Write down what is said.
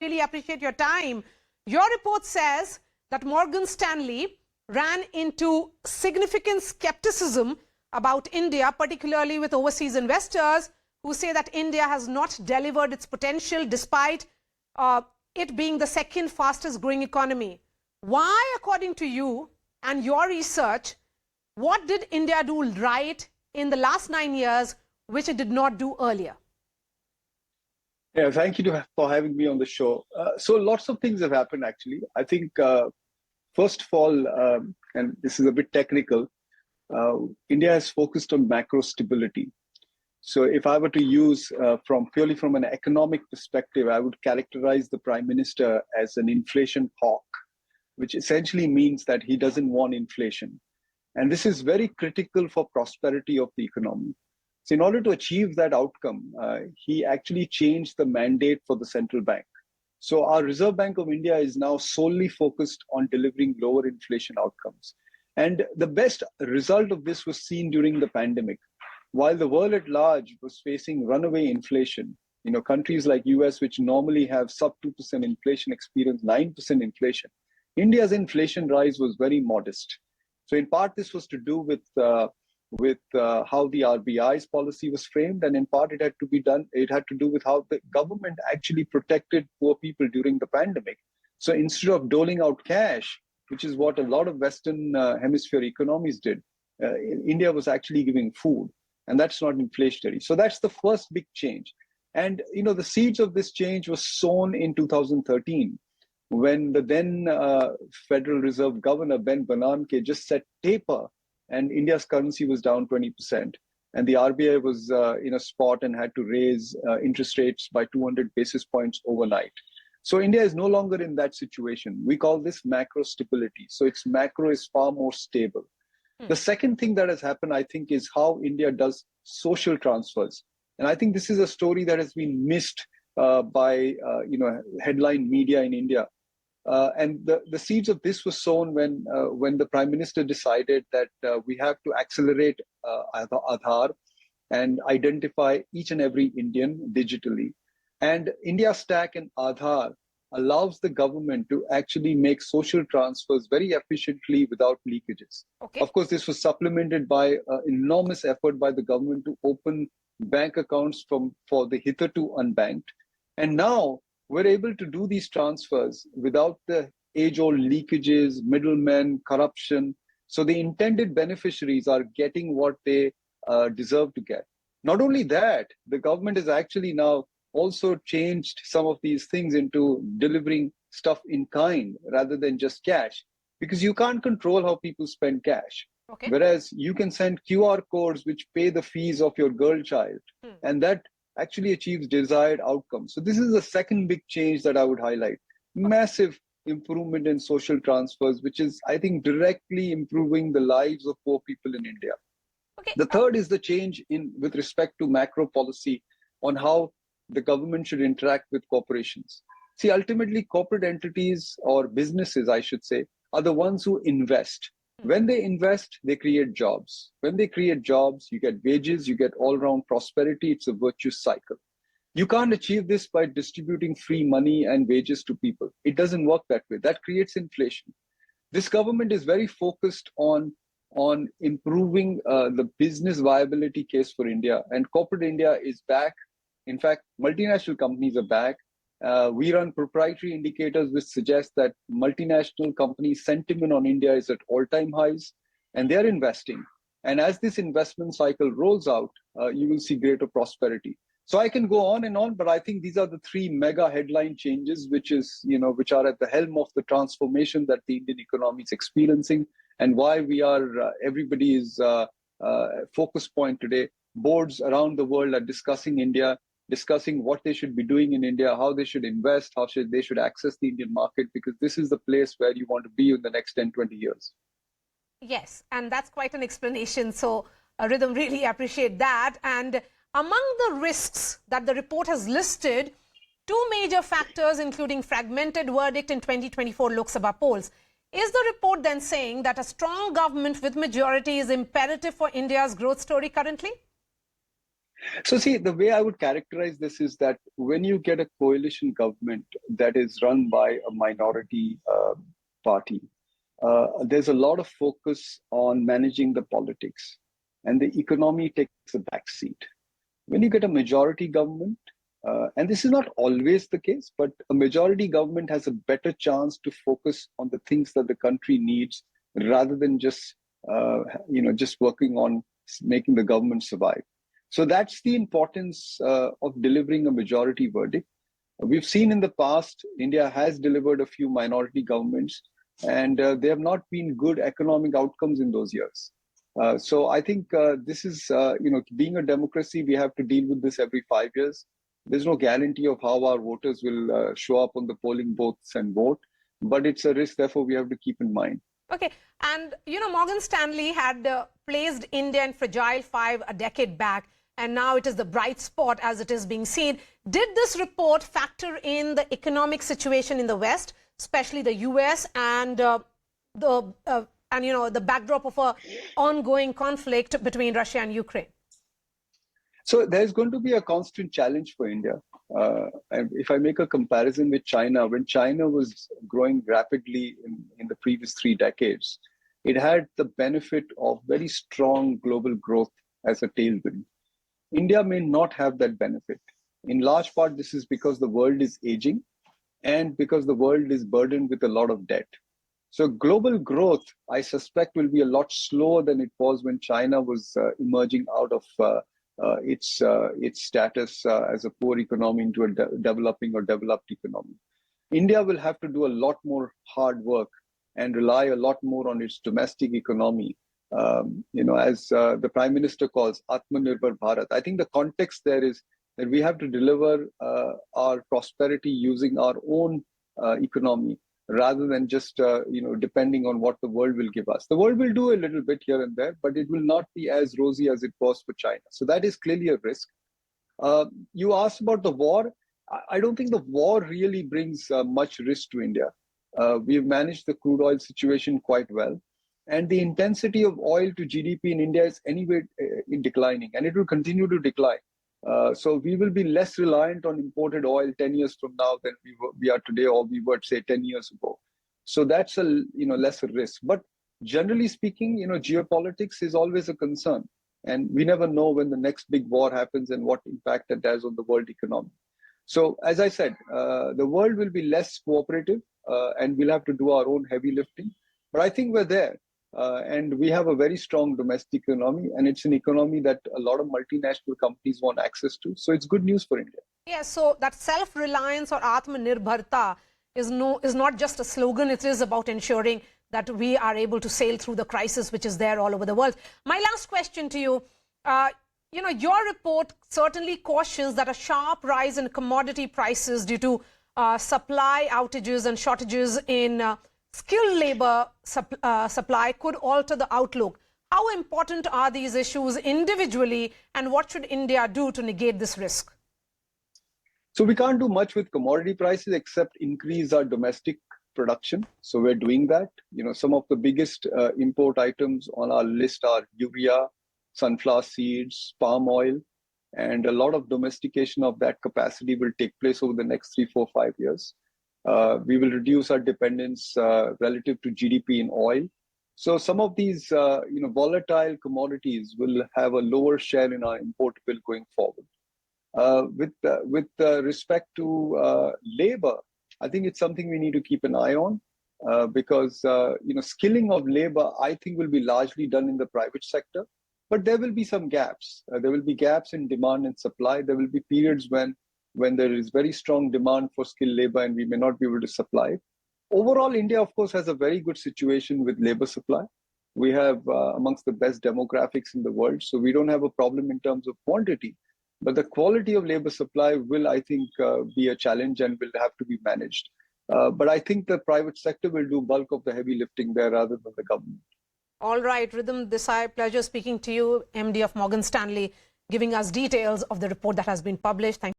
Really appreciate your time. Your report says that Morgan Stanley ran into significant skepticism about India, particularly with overseas investors who say that India has not delivered its potential despite it being the second fastest growing economy. Why, according to you and your research, what did India do right in the last 9 years which it did not do earlier? Yeah, thank you for having me on the show. So lots of things have happened, actually. I think, first of all, and this is a bit technical, India has focused on macro stability. So if I were to use purely from an economic perspective, I would characterize the Prime Minister as an inflation hawk, which essentially means that he doesn't want inflation. And this is very critical for prosperity of the economy. So in order to achieve that outcome, he actually changed the mandate for the central bank. So our Reserve Bank of India is now solely focused on delivering lower inflation outcomes. And the best result of this was seen during the pandemic. While the world at large was facing runaway inflation, countries like US, which normally have sub 2% inflation, experienced 9% inflation. India's inflation rise was very modest. So in part, this was to do with how the RBI's policy was framed, and in part it had to do with how the government actually protected poor people during the pandemic. So instead of doling out cash, which is what a lot of Western hemisphere economies did, India was actually giving food, and that's not inflationary. So that's the first big change. And the seeds of this change was sown in 2013, when the then Federal Reserve Governor Ben Bernanke just set taper, and India's currency was down 20%. And the RBI was in a spot and had to raise interest rates by 200 basis points overnight. So India is no longer in that situation. We call this macro stability. So its macro is far more stable. The second thing that has happened, I think, is how India does social transfers. And I think this is a story that has been missed by headline media in India. And the seeds of this were sown when the Prime Minister decided that we have to accelerate Aadhaar and identify each and every Indian digitally. And India Stack and Aadhaar allows the government to actually make social transfers very efficiently without leakages. Okay. Of course, this was supplemented by enormous effort by the government to open bank accounts for the hitherto unbanked. And now we're able to do these transfers without the age-old leakages, middlemen, corruption. So the intended beneficiaries are getting what they deserve to get. Not only that, the government has actually now also changed some of these things into delivering stuff in kind rather than just cash, because you can't control how people spend cash. Okay. Whereas you can send QR codes which pay the fees of your girl child, and that actually achieves desired outcomes. So this is the second big change that I would highlight. Massive improvement in social transfers, which is, I think, directly improving the lives of poor people in India. Okay. The third is the change with respect to macro policy on how the government should interact with corporations. See, ultimately, corporate entities, or businesses, I should say, are the ones who invest. When they invest, they create jobs. When they create jobs, you get wages, you get all-round prosperity. It's a virtuous cycle. You can't achieve this by distributing free money and wages to people. It doesn't work that way. That creates inflation. This government is very focused on improving the business viability case for India, and corporate India is back. In fact, multinational companies are back. We run proprietary indicators which suggest that multinational companies' sentiment on India is at all-time highs, and they're investing. And as this investment cycle rolls out, you will see greater prosperity. So I can go on and on, but I think these are the three mega headline changes, which are at the helm of the transformation that the Indian economy is experiencing, and why we are everybody's focus point today. Boards around the world are discussing India, discussing what they should be doing in India, how they should invest, they should access the Indian market, because this is the place where you want to be in the next 10, 20 years. Yes, and that's quite an explanation. So, Ridham, really appreciate that. And among the risks that the report has listed, two major factors, including fragmented verdict in 2024 Lok Sabha polls. Is the report then saying that a strong government with majority is imperative for India's growth story currently? So, see, the way I would characterize this is that when you get a coalition government that is run by a minority party, there's a lot of focus on managing the politics, and the economy takes a backseat. When you get a majority government, and this is not always the case, but a majority government has a better chance to focus on the things that the country needs rather than just just working on making the government survive. So that's the importance of delivering a majority verdict. We've seen in the past, India has delivered a few minority governments, and they have not been good economic outcomes in those years. So I think this is, being a democracy, we have to deal with this every 5 years. There's no guarantee of how our voters will show up on the polling booths and vote, but it's a risk, therefore, we have to keep in mind. Okay, and Morgan Stanley had placed India in fragile 5 a decade back, and now it is the bright spot as it is being seen. Did this report factor in the economic situation in the West, especially the US, and the backdrop of an ongoing conflict between Russia and Ukraine? So there's going to be a constant challenge for India. And if I make a comparison with China, when China was growing rapidly in the previous 3 decades, it had the benefit of very strong global growth as a tailwind. India may not have that benefit. In large part, this is because the world is aging and because the world is burdened with a lot of debt. So global growth, I suspect, will be a lot slower than it was when China was emerging out of its status as a poor economy into a developing or developed economy. India will have to do a lot more hard work and rely a lot more on its domestic economy. As the Prime Minister calls Atmanirbhar Bharat. I think the context there is that we have to deliver our prosperity using our own economy rather than just depending on what the world will give us. The world will do a little bit here and there, but it will not be as rosy as it was for China. So that is clearly a risk. You asked about the war. I don't think the war really brings much risk to India. We've managed the crude oil situation quite well. And the intensity of oil to GDP in India is anyway declining, and it will continue to decline. So we will be less reliant on imported oil 10 years from now than we are today, or we were, say, 10 years ago. So that's a lesser risk. But generally speaking, geopolitics is always a concern, and we never know when the next big war happens and what impact that has on the world economy. So as I said, the world will be less cooperative, and we'll have to do our own heavy lifting. But I think we're there. And we have a very strong domestic economy, and it's an economy that a lot of multinational companies want access to. So it's good news for India. Yeah, so that self-reliance or Atmanirbharta is not just a slogan. It is about ensuring that we are able to sail through the crisis which is there all over the world. My last question to you, your report certainly cautions that a sharp rise in commodity prices due to supply outages and shortages in skilled labor supply could alter the outlook. How important are these issues individually, and what should India do to negate this risk? So we can't do much with commodity prices except increase our domestic production. So we're doing that. Some of the biggest import items on our list are urea, sunflower seeds, palm oil, and a lot of domestication of that capacity will take place over the next 3, 4, 5 years. We will reduce our dependence relative to GDP in oil. So some of these, volatile commodities will have a lower share in our import bill going forward. With respect to labor, I think it's something we need to keep an eye on because, skilling of labor, I think, will be largely done in the private sector. But there will be some gaps. There will be gaps in demand and supply. There will be periods when there is very strong demand for skilled labor and we may not be able to supply it. Overall, India, of course, has a very good situation with labor supply. We have amongst the best demographics in the world, so we don't have a problem in terms of quantity. But the quality of labor supply will, I think, be a challenge and will have to be managed. But I think the private sector will do bulk of the heavy lifting there rather than the government. All right, Ridham Desai, pleasure speaking to you, MD of Morgan Stanley, giving us details of the report that has been published. Thank you.